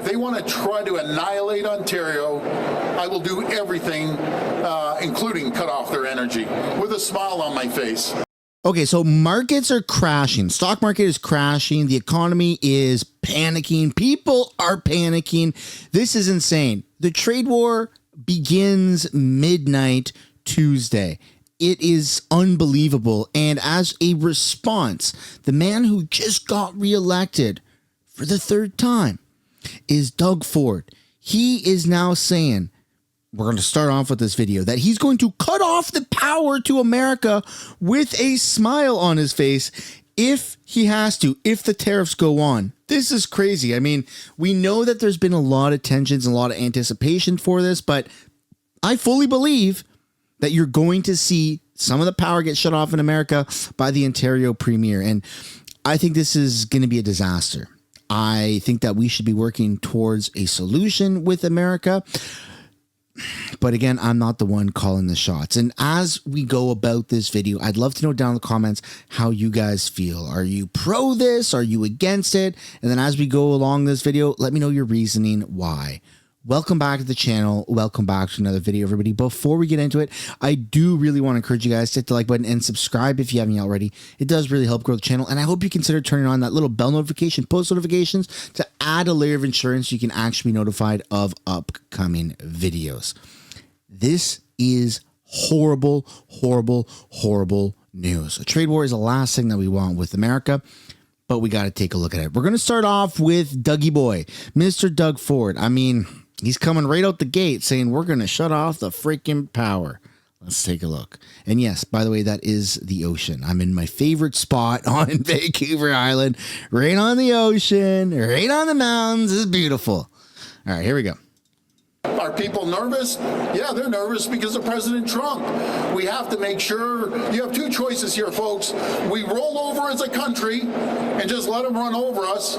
they want to try to annihilate Ontario, I will do everything, including cut off their energy, with a smile on my face. Okay, so markets are crashing. Stock market is crashing. The economy is panicking. People are panicking. This is insane. The trade war begins midnight Tuesday. It is unbelievable. And as a response, the man who just got reelected for the third time is Doug Ford. He is now saying, we're going to start off with this video, that he's going to cut off the power to America with a smile on his face if he has to, if the tariffs go on. This is crazy. I mean, we know that there's been a lot of tensions and a lot of anticipation for this, but I fully believe that you're going to see some of the power get shut off in America by the Ontario Premier. And I think this is going to be a disaster. I think that we should be working towards a solution with America. But again, I'm not the one calling the shots. And as we go about this video, I'd love to know down in the comments how you guys feel. Are you pro this? Are you against it? And then as we go along this video, let me know your reasoning why. Welcome back to the channel. Welcome back to another video, everybody. Before we get into it, I do really want to encourage you guys to hit the like button and subscribe if you haven't already. It does really help grow the channel. And I hope you consider turning on that little bell notification, post notifications, to add a layer of insurance so you can actually be notified of upcoming videos. This is horrible, horrible, horrible news. A trade war is the last thing that we want with America, but we got to take a look at it. We're going to start off with Dougie Boy, Mr. Doug Ford. I mean, he's coming right out the gate saying we're going to shut off the freaking power. Let's take a look. And yes, by the way, that is the ocean. I'm in my favorite spot on Vancouver Island, right on the ocean, right on the mountains. It's beautiful. All right, here we go. Are people nervous? Yeah, they're nervous because of President Trump. We have to make sure, you have two choices here, folks. We roll over as a country and just let them run over us,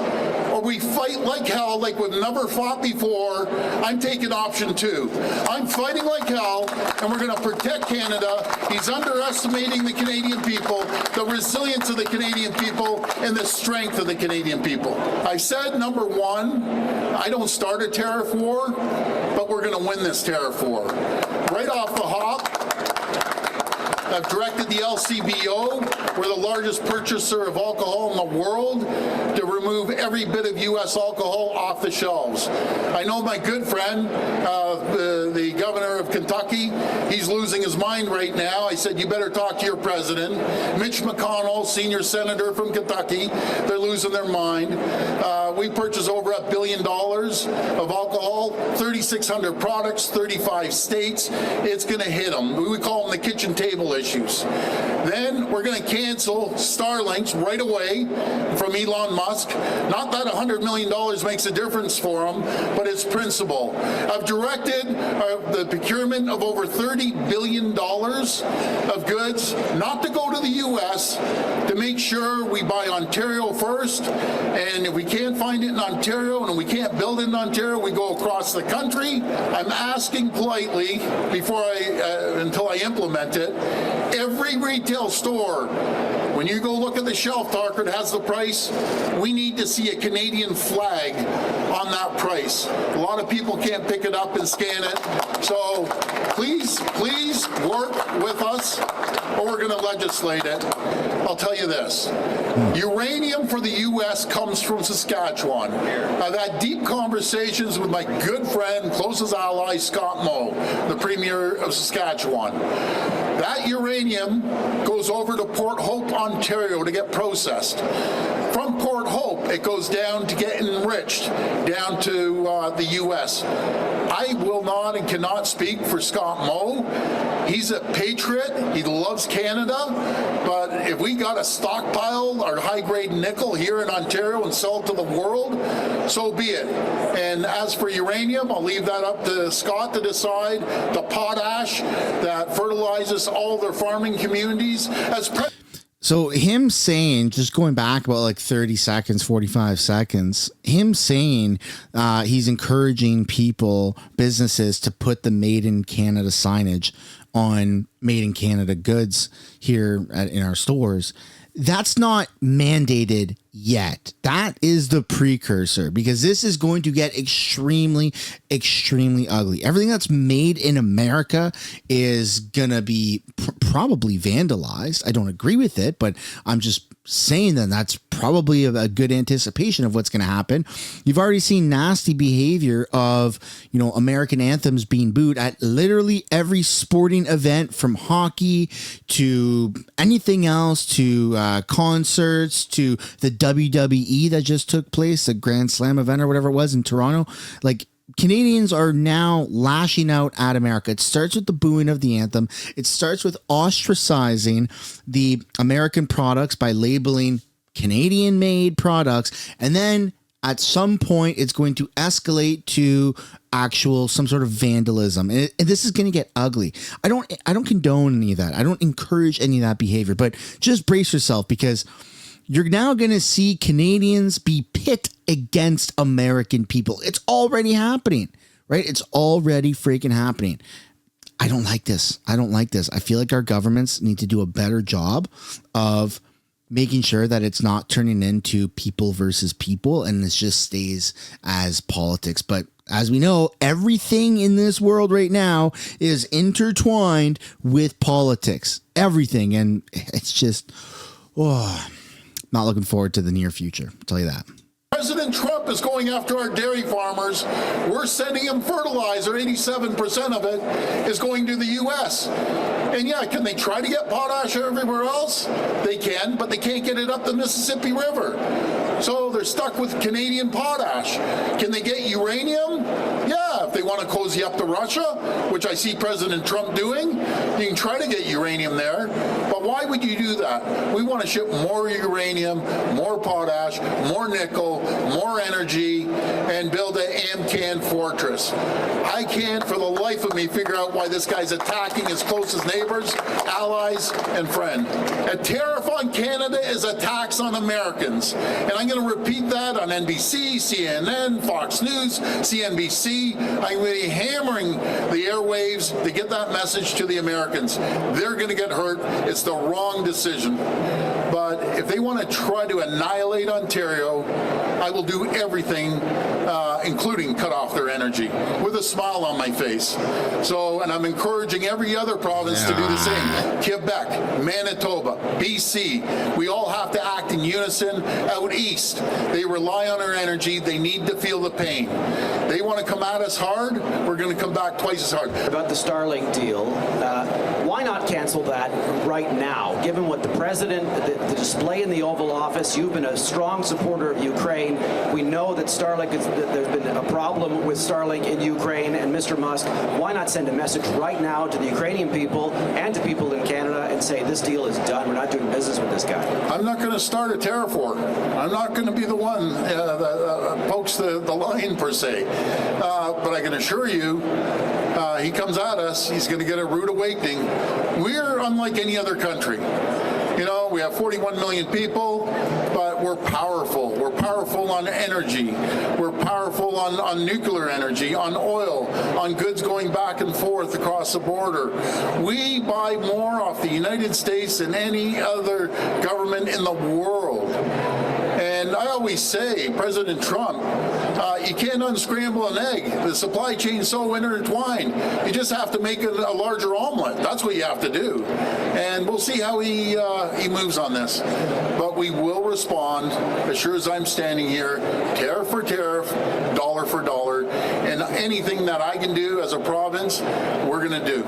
or we fight like hell, like we've never fought before. I'm taking option 2. I'm fighting like hell, and we're going to protect Canada. He's underestimating the Canadian people, the resilience of the Canadian people, and the strength of the Canadian people. I said, number 1, I don't start a tariff war, but we're going to win this tariff war. Right off the hop, I've directed the LCBO, we're the largest purchaser of alcohol in the world, to remove every bit of U.S. alcohol off the shelves. I know my good friend, the governor of Kentucky, he's losing his mind right now. I said, you better talk to your president. Mitch McConnell, senior senator from Kentucky, they're losing their mind. We purchase over $1 billion of alcohol, 3,600 products, 35 states. It's going to hit them. We call them the kitchen table issues. Then we're going to cancel Starlinks right away from Elon Musk. Not that $100 million makes a difference for him, but it's principle. I've directed the procurement of over $30 billion of goods, not to go to the U.S., to make sure we buy Ontario first, and if we can't find it in Ontario and we can't build it in Ontario, we go across the country. I'm asking politely, until I implement it, every retail store, when you go look at the shelf talker that has the price, we need to see a Canadian flag on that price. A lot of people can't pick it up and scan it. So please work with us, or we're going to legislate it. I'll tell you this. Uranium for the U.S. comes from Saskatchewan. I've had deep conversations with my good friend, closest ally, Scott Moe, the Premier of Saskatchewan. That uranium goes over to Port Hope, Ontario to get processed. From Port Hope, it goes down to get enriched, down to the U.S. I will not and cannot speak for Scott Moe. He's a patriot. He loves Canada. But if we got to stockpile our high-grade nickel here in Ontario and sell it to the world, so be it. And as for uranium, I'll leave that up to Scott to decide. The potash that fertilizes all their farming communities. So him saying, just going back about like 30 seconds, 45 seconds, him saying he's encouraging people, businesses, to put the Made in Canada signage on Made in Canada goods here in our stores. That's not mandated yet. That is the precursor, because this is going to get extremely, extremely ugly. Everything that's made in America is going to be probably vandalized. I don't agree with it, but I'm just saying that that's probably a good anticipation of what's going to happen. You've already seen nasty behavior of, American anthems being booed at literally every sporting event, from hockey to anything else, to concerts, to the WWE that just took place, the Grand Slam event or whatever it was in Toronto. Like, Canadians are now lashing out at America. It starts with the booing of the anthem. It starts with ostracizing the American products by labeling Canadian-made products. And then at some point, it's going to escalate to some sort of vandalism. And this is going to get ugly. I don't condone any of that. I don't encourage any of that behavior. But just brace yourself, because you're now going to see Canadians be pit against American people. It's already happening, right? It's already freaking happening. I don't like this. I feel like our governments need to do a better job of making sure that it's not turning into people versus people, and it just stays as politics. But as we know, everything in this world right now is intertwined with politics. Everything. And it's just, not looking forward to the near future. I'll tell you that. President Trump is going after our dairy farmers. We're sending them fertilizer. 87% of it is going to the U.S. And yeah, can they try to get potash everywhere else? They can, but they can't get it up the Mississippi River. So they're stuck with Canadian potash. Can they get uranium? Yeah, if they want to cozy up to Russia, which I see President Trump doing, you can try to get uranium there. But why would you do that? We want to ship more uranium, more potash, more nickel, more energy, and build an AMCAN fortress. I can't for the life of me figure out why this guy's attacking his closest neighbors, allies, and friend. A tariff on Canada is a tax on Americans. And I'm going to repeat that on NBC, CNN, Fox News, CNBC. I'm going to be hammering the airwaves to get that message to the Americans. They're going to get hurt. It's the wrong decision. But if they want to try to annihilate Ontario, I will do everything, including cut off their energy, with a smile on my face. So, and I'm encouraging every other province to do the same. Quebec, Manitoba, BC, we all have to act in unison. Out east, they rely on our energy. They need to feel the pain. They want to come at us hard, we're going to come back twice as hard. About the Starlink deal, why not cancel that right now? Given what the president, the display in the Oval Office, you've been a strong supporter of Ukraine. We know that Starlink, there's been a problem with Starlink in Ukraine, and Mr. Musk, why not send a message right now to the Ukrainian people and to people in Canada and say this deal is done, we're not doing business with this guy? I'm not going to start a tariff war. I'm not going to be the one that pokes the line, per se. But I can assure you, he comes at us, he's going to get a rude awakening. We're unlike any other country. We have 41 million people, but we're powerful. We're powerful on energy. We're powerful on nuclear energy, on oil, on goods going back and forth across the border. We buy more off the United States than any other government in the world. And I always say, President Trump, you can't unscramble an egg. The supply chain's so intertwined. You just have to make a larger omelet. That's what you have to do. And we'll see how he moves on this. But we will respond, as sure as I'm standing here, tariff for tariff, dollar for dollar. And anything that I can do as a province, we're going to do.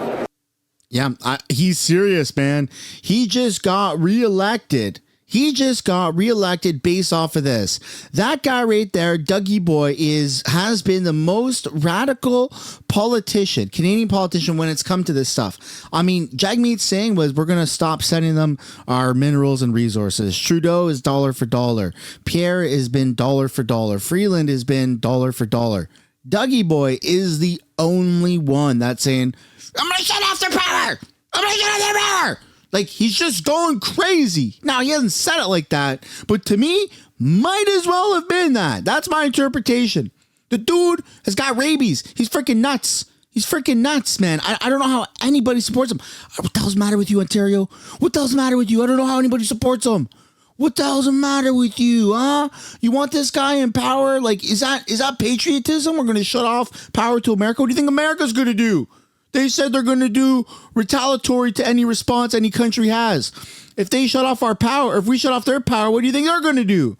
Yeah, he's serious, man. He just got reelected. Based off of this. That guy right there, Dougie Boy, has been the most radical Canadian politician when it's come to this stuff. I mean, Jagmeet's saying was we're going to stop sending them our minerals and resources. Trudeau is dollar for dollar. Pierre has been dollar for dollar. Freeland has been dollar for dollar. Dougie Boy is the only one that's saying, I'm going to shut off their power. I'm going to shut off their power. Like, he's just going crazy. Now, he hasn't said it like that, but to me, might as well have been that. That's my interpretation. The dude has got rabies. He's freaking nuts. He's freaking nuts, man. I don't know how anybody supports him. What the hell's the matter with you, Ontario? What the hell's the matter with you? I don't know how anybody supports him. What the hell's the matter with you, huh? You want this guy in power? Like, is that patriotism? We're going to shut off power to America? What do you think America's going to do? They said they're going to do retaliatory to any response any country has. If they shut off our power, or if we shut off their power, what do you think they're going to do?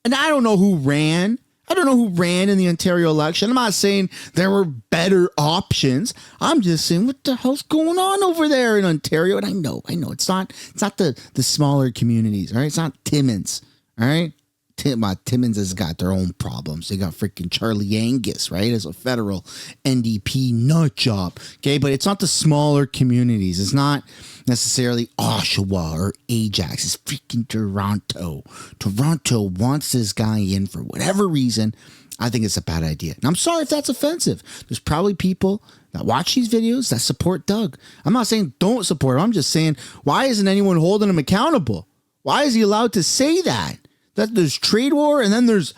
And I don't know who ran. I don't know who ran in the Ontario election. I'm not saying there were better options. I'm just saying, what the hell's going on over there in Ontario? And I know it's not the smaller communities, all right? It's not Timmins, all right? Timmins has got their own problems. They got freaking Charlie Angus, right, as a federal NDP nut job, okay? But it's not the smaller communities. It's not necessarily Oshawa or Ajax. It's freaking Toronto. Toronto wants this guy in for whatever reason. I think it's a bad idea. And I'm sorry if that's offensive. There's probably people that watch these videos that support Doug. I'm not saying don't support him. I'm just saying, why isn't anyone holding him accountable? Why is he allowed to say that? That there's trade war and then there's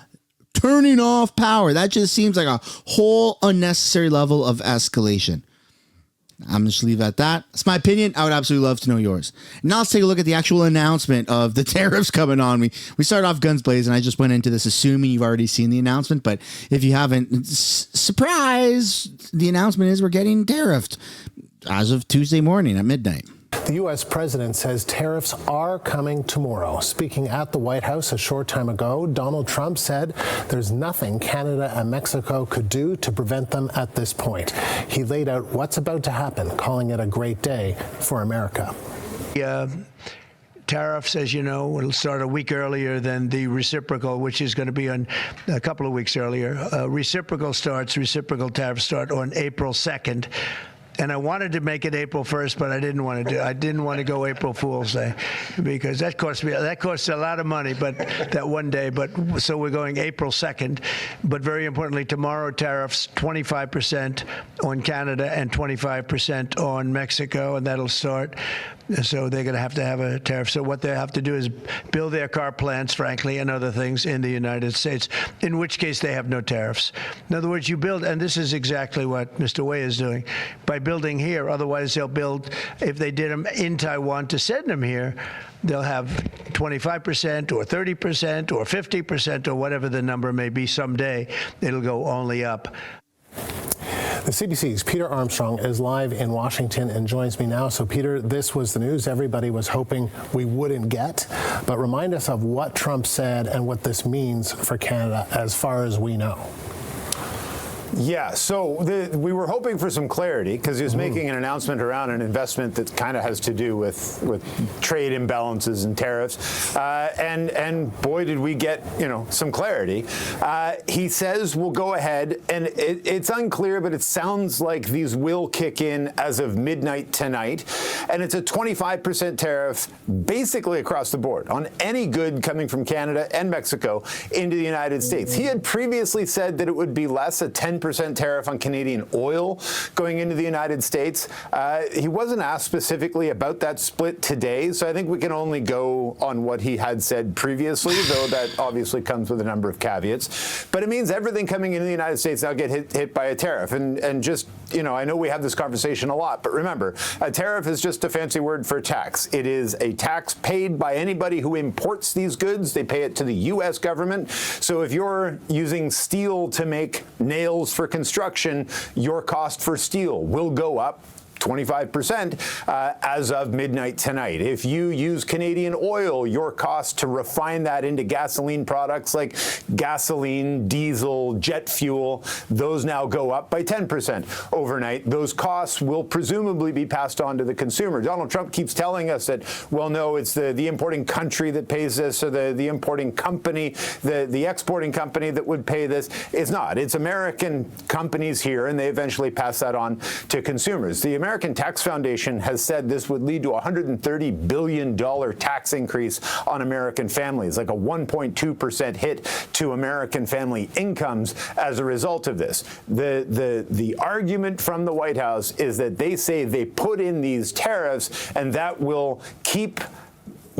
turning off power. That just seems like a whole unnecessary level of escalation. I'm just leave it at that. That's my opinion. I would absolutely love to know yours. Now let's take a look at the actual announcement of the tariffs coming on. We started off guns blazing. I just went into this assuming you've already seen the announcement, but if you haven't, surprise, the announcement is we're getting tariffed as of Tuesday morning at midnight. The U.S. president says tariffs are coming tomorrow. Speaking at the White House a short time ago, Donald Trump said there's nothing Canada and Mexico could do to prevent them at this point. He laid out what's about to happen, calling it a great day for America. Tariffs, as you know, will start a week earlier than the reciprocal, which is going to be on a couple of weeks earlier. Reciprocal tariffs start on April 2nd. And I wanted to make it April 1st, but I didn't want to do. I didn't want to go April Fool's Day because that costs a lot of money. But that one day. But so we're going April 2nd. But very importantly, tomorrow tariffs 25% on Canada and 25% on Mexico, and that'll start. So they're going to have a tariff. So what they have to do is build their car plants, frankly, and other things in the United States, in which case they have no tariffs. In other words, you build, and this is exactly what Mr. Wei is doing, by building here. Otherwise, they'll build, if they did them in Taiwan to send them here, they'll have 25% or 30% or 50% or whatever the number may be someday. It'll go only up. The CBC's Peter Armstrong is live in Washington and joins me now. So, Peter, this was the news everybody was hoping we wouldn't get. But remind us of what Trump said and what this means for Canada as far as we know. Yeah, so we were hoping for some clarity because he was making an announcement around an investment that kind of has to do with trade imbalances and tariffs, and boy, did we get some clarity. He says we'll go ahead, and it's unclear, but it sounds like these will kick in as of midnight tonight, and it's a 25% tariff basically across the board on any good coming from Canada and Mexico into the United States. He had previously said that it would be less, a 10% tariff on Canadian oil going into the United States. He wasn't asked specifically about that split today, so I think we can only go on what he had said previously, though that obviously comes with a number of caveats. But it means everything coming into the United States now get hit by a tariff. And just, I know we have this conversation a lot, but remember, a tariff is just a fancy word for tax. It is a tax paid by anybody who imports these goods. They pay it to the U.S. government. So if you're using steel to make nails for construction, your cost for steel will go up 25% as of midnight tonight. If you use Canadian oil, your cost to refine that into gasoline products like gasoline, diesel, jet fuel, those now go up by 10% overnight. Those costs will presumably be passed on to the consumer. Donald Trump keeps telling us that, well, no, it's the importing country that pays this, or the importing company, the exporting company that would pay this. It's not. It's American companies here, and they eventually pass that on to consumers. The American Tax Foundation has said this would lead to a $130 billion tax increase on American families, like a 1.2% hit to American family incomes as a result of this. The argument from the White House is that they say they put in these tariffs and that will keep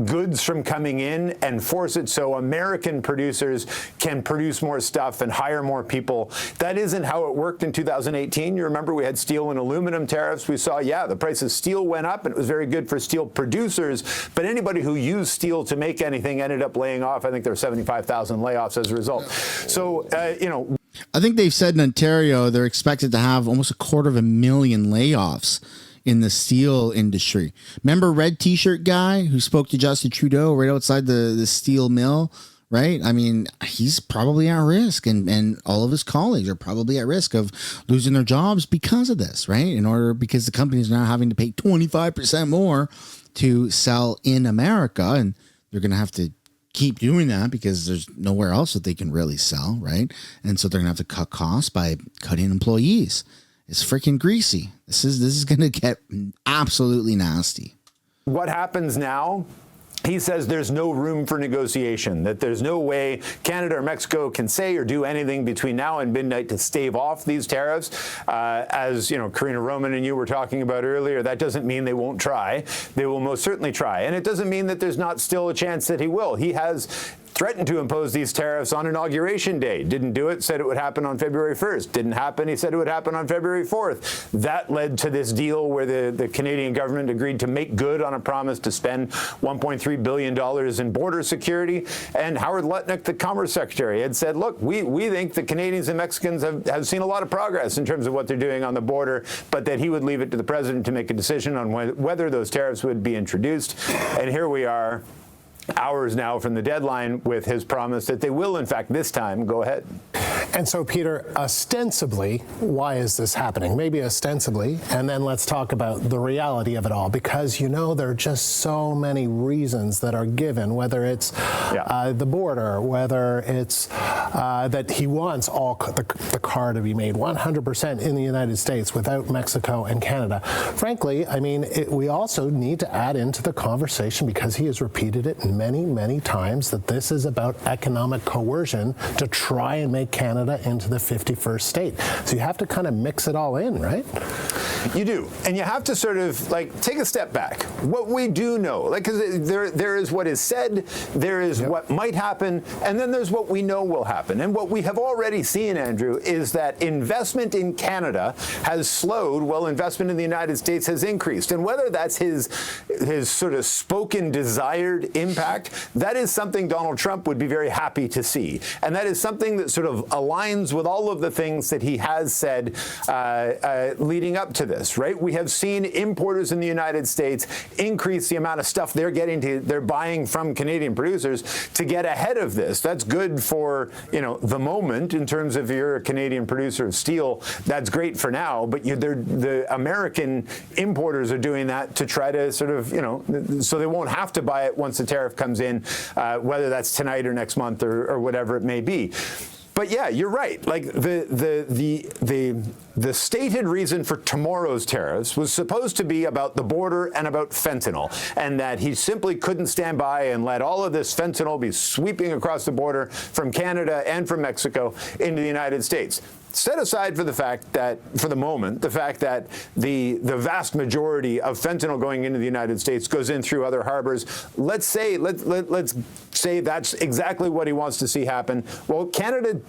goods from coming in and force it so American producers can produce more stuff and hire more people. That isn't how it worked in 2018. You remember we had steel and aluminum tariffs. We saw, the price of steel went up, and it was very good for steel producers. But anybody who used steel to make anything ended up laying off. I think there were 75,000 layoffs as a result. So, I think they've said in Ontario they're expected to have almost 250,000 layoffs in the steel industry. Remember red t-shirt guy who spoke to Justin Trudeau right outside the steel mill, right? I mean, he's probably at risk, and all of his colleagues are probably at risk of losing their jobs because of this, right? Because the companies are now having to pay 25% more to sell in America, and they're going to have to keep doing that because there's nowhere else that they can really sell, right? And so they're gonna have to cut costs by cutting employees. It's freaking greasy. This is gonna get absolutely nasty. What happens now? He says there's no room for negotiation, that there's no way Canada or Mexico can say or do anything between now and midnight to stave off these tariffs. As Karina Roman and you were talking about earlier, that doesn't mean they won't try. They will most certainly try. And it doesn't mean that there's not still a chance that he will. He has threatened to impose these tariffs on Inauguration Day. Didn't do it, said it would happen on February 1st. Didn't happen, he said it would happen on February 4th. That led to this deal where the Canadian government agreed to make good on a promise to spend $1.3 billion in border security. And Howard Lutnick, the Commerce Secretary, had said, look, we think the Canadians and Mexicans have seen a lot of progress in terms of what they're doing on the border, but that he would leave it to the president to make a decision on whether those tariffs would be introduced. And here we are, hours now from the deadline, with his promise that they will, in fact, this time go ahead. And so, Peter, ostensibly, why is this happening? Maybe ostensibly, and then let's talk about the reality of it all, because there are just so many reasons that are given, whether it's the border, whether it's that he wants the car to be made 100% in the United States without Mexico and Canada. Frankly, I mean, we also need to add into the conversation, because he has repeated it many, many times, that this is about economic coercion to try and make Canada into the 51st state. So you have to kind of mix it all in, right? You do. And you have to sort of take a step back. What we do know, because there is what is said, there is what might happen, and then there's what we know will happen. And what we have already seen, Andrew, is that investment in Canada has slowed while investment in the United States has increased. And whether that's his sort of spoken desired impact, that is something Donald Trump would be very happy to see. And that is something that sort of aligns with all of the things that he has said leading up to this, right? We have seen importers in the United States increase the amount of stuff they're buying from Canadian producers to get ahead of this. That's good for, the moment in terms of you're a Canadian producer of steel. That's great for now, but the American importers are doing that to try to sort of, so they won't have to buy it once the tariff comes in, whether that's tonight or next month or whatever it may be. But yeah, you're right. The stated reason for tomorrow's tariffs was supposed to be about the border and about fentanyl, and that he simply couldn't stand by and let all of this fentanyl be sweeping across the border from Canada and from Mexico into the United States. Set aside for the fact that, for the moment, the fact that the vast majority of fentanyl going into the United States goes in through other harbors. Let's say that's exactly what he wants to see happen. Well, Canada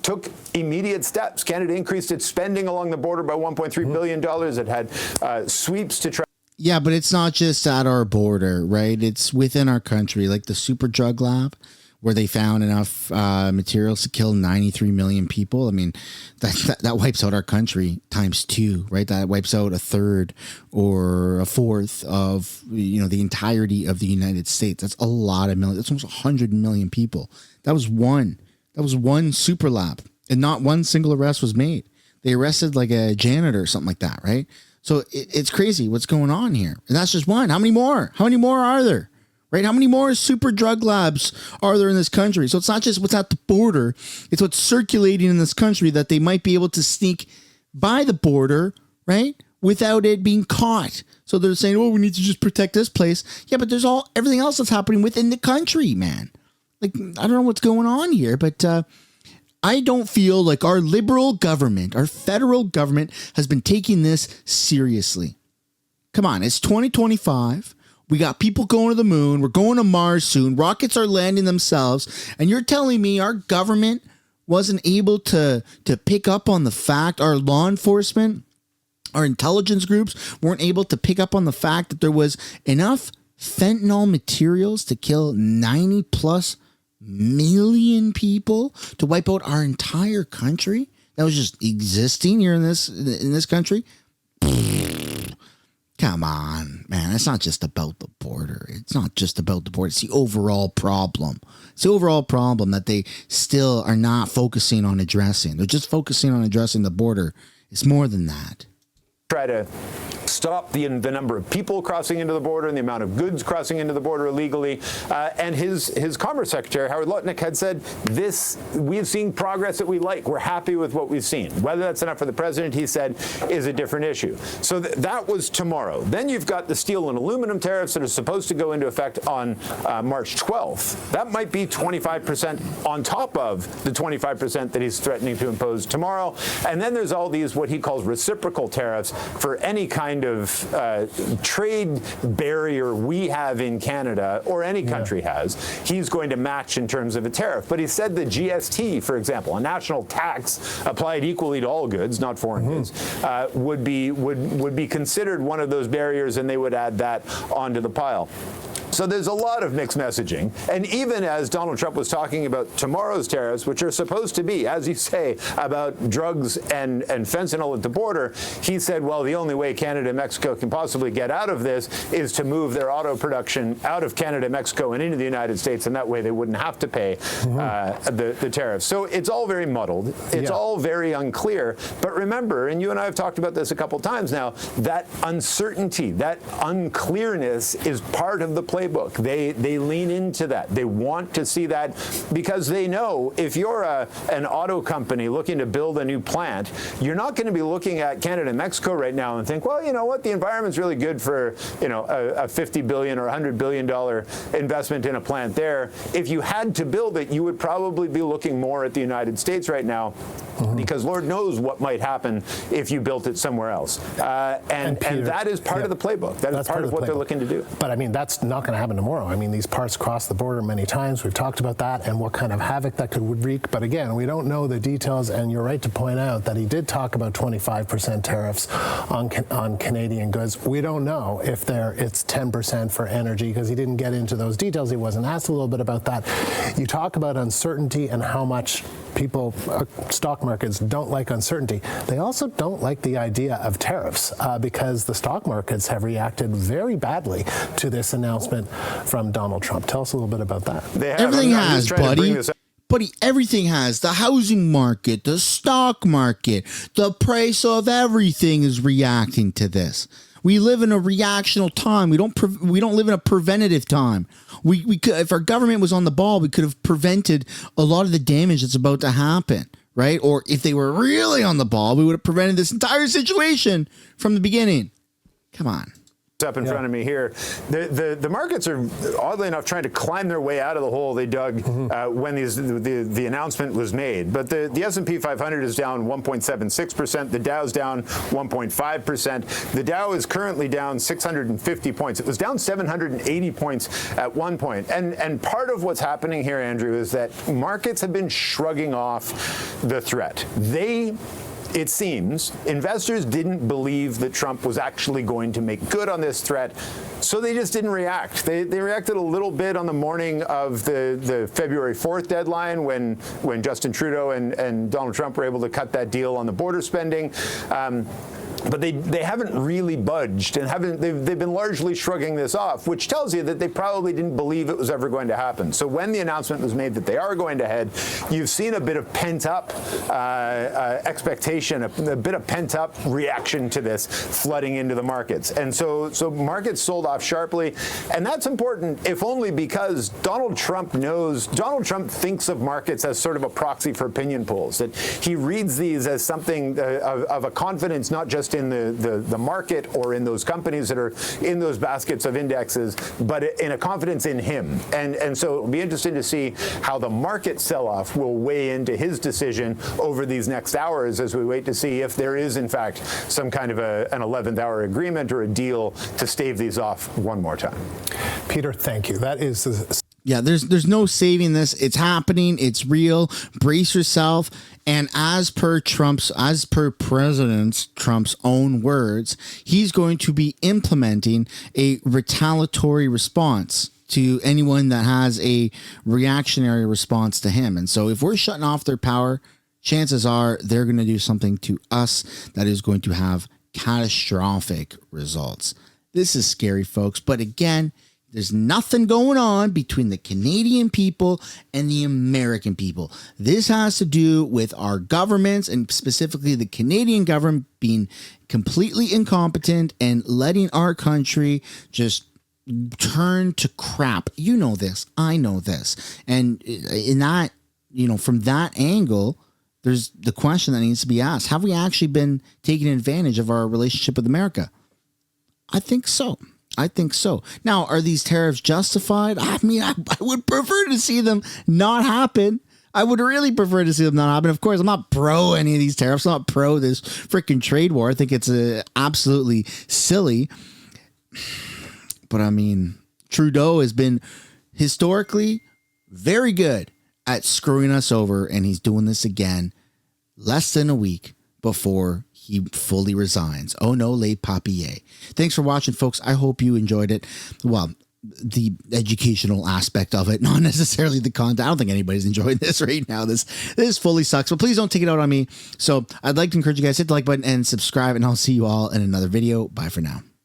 took immediate steps. Canada increased its spending along the border by $1.3 billion. It had sweeps to try. Yeah, but it's not just at our border, right? It's within our country, like the super drug lab, where they found enough materials to kill 93 million people. I mean, that wipes out our country times 2, right? That wipes out a third or a fourth of, the entirety of the United States. That's a lot of millions. That's almost 100 million people. That was one super lab, and not one single arrest was made. They arrested like a janitor or something like that, right? So it's crazy what's going on here. And that's just one. How many more? How many more are there? Right? How many more super drug labs are there in this country? So it's not just what's at the border. It's what's circulating in this country that they might be able to sneak by the border, right? Without it being caught. So they're saying, we need to just protect this place. Yeah, but there's everything else that's happening within the country, man. I don't know what's going on here, but I don't feel like our liberal government, our federal government, has been taking this seriously. Come on, it's 2025. We got people going to the moon. We're going to Mars soon. Rockets are landing themselves. And you're telling me our government wasn't able to pick up on the fact, our law enforcement, our intelligence groups weren't able to pick up on the fact that there was enough fentanyl materials to kill 90 plus million people, to wipe out our entire country that was just existing here in this country. Come on, man. It's not just about the border. It's not just about the border. It's the overall problem. It's the overall problem that they still are not focusing on addressing. They're just focusing on addressing the border. It's more than that. Try to stop the number of people crossing into the border and the amount of goods crossing into the border illegally. And his Commerce Secretary, Howard Lutnick, had said, we have seen progress that we like. We're happy with what we've seen. Whether that's enough for the president, he said, is a different issue. So that was tomorrow. Then you've got the steel and aluminum tariffs that are supposed to go into effect on March 12th. That might be 25% on top of the 25% that he's threatening to impose tomorrow. And then there's all these, what he calls reciprocal tariffs, for any kind of trade barrier we have in Canada or any country has, he's going to match in terms of a tariff. But he said the GST, for example, a national tax applied equally to all goods, not foreign goods, would be considered one of those barriers, and they would add that onto the pile. So there's a lot of mixed messaging. And even as Donald Trump was talking about tomorrow's tariffs, which are supposed to be, as you say, about drugs and fentanyl at the border, he said, well, the only way Canada and Mexico can possibly get out of this is to move their auto production out of Canada, Mexico, and into the United States, and that way they wouldn't have to pay the tariffs. So it's all very muddled. It's all very unclear. But remember, and you and I have talked about this a couple times now, that uncertainty, that unclearness is part of the playbook. They lean into that. They want to see that because they know if you're an auto company looking to build a new plant, you're not going to be looking at Canada and Mexico right now and think, well, you know what, the environment's really good for, you know, a $50 billion or $100 billion investment in a plant there. If you had to build it, you would probably be looking more at the United States right now, because Lord knows what might happen if you built it somewhere else. And Peter, that is part of the playbook. That's part of what they're looking to do. But I mean, that's not going to happen tomorrow. I mean, these parts cross the border many times. We've talked about that and what kind of havoc that could wreak. But again, we don't know the details. And you're right to point out that he did talk about 25% tariffs on Canadian goods. We don't know if it's 10% for energy, because he didn't get into those details. He wasn't asked a little bit about that. You talk about uncertainty and how much people, stock markets don't like uncertainty. They also don't like the idea of tariffs because the stock markets have reacted very badly to this announcement from Donald Trump. Tell us a little bit about that. Everything has, buddy. Buddy, everything has. The housing market, the stock market, the price of everything is reacting to this. We live in a reactional time. We don't live in a preventative time. We could, if our government was on the ball, we could have prevented a lot of the damage that's about to happen, right? Or if they were really on the ball, we would have prevented this entire situation from the beginning. Come on. Up in front of me here, the markets are oddly enough trying to climb their way out of the hole they dug when the announcement was made. But the S&P 500 is down 1.76%. The Dow's down 1.5%. The Dow is currently down 650 points. It was down 780 points at one point. And part of what's happening here, Andrew, is that markets have been shrugging off the threat. It seems investors didn't believe that Trump was actually going to make good on this threat, so they just didn't react. They reacted a little bit on the morning of the February 4th deadline when Justin Trudeau and Donald Trump were able to cut that deal on the border spending. But they haven't really budged, and they've been largely shrugging this off, which tells you that they probably didn't believe it was ever going to happen. So when the announcement was made that they are going ahead, you've seen a bit of pent-up expectation, a bit of pent-up reaction to this flooding into the markets. And so markets sold off sharply, and that's important, if only because Donald Trump thinks of markets as sort of a proxy for opinion polls, that he reads these as something of a confidence not just just in the market or in those companies that are in those baskets of indexes, but in a confidence in him. And so it'll be interesting to see how the market sell-off will weigh into his decision over these next hours as we wait to see if there is, in fact, some kind of an 11th hour agreement or a deal to stave these off one more time. Peter, thank you. That is the Yeah, there's no saving this. It's happening. It's real. Brace yourself. And as per President Trump's own words, he's going to be implementing a retaliatory response to anyone that has a reactionary response to him. And so if we're shutting off their power, chances are they're going to do something to us that is going to have catastrophic results. This is scary, folks. But again, there's nothing going on between the Canadian people and the American people. This has to do with our governments, and specifically the Canadian government being completely incompetent and letting our country just turn to crap. You know this. I know this. And in that, from that angle, there's the question that needs to be asked. Have we actually been taking advantage of our relationship with America? I think so. Now, are these tariffs justified? I mean, I would prefer to see them not happen. I would really prefer to see them not happen. Of course, I'm not pro any of these tariffs. I'm not pro this freaking trade war. I think it's absolutely silly. But I mean, Trudeau has been historically very good at screwing us over, and he's doing this again less than a week before he fully resigns. Oh no, les papiers. Thanks for watching, folks. I hope you enjoyed it. Well, the educational aspect of it, not necessarily the content. I don't think anybody's enjoying this right now. This fully sucks, but please don't take it out on me. So I'd like to encourage you guys to hit the like button and subscribe, and I'll see you all in another video. Bye for now.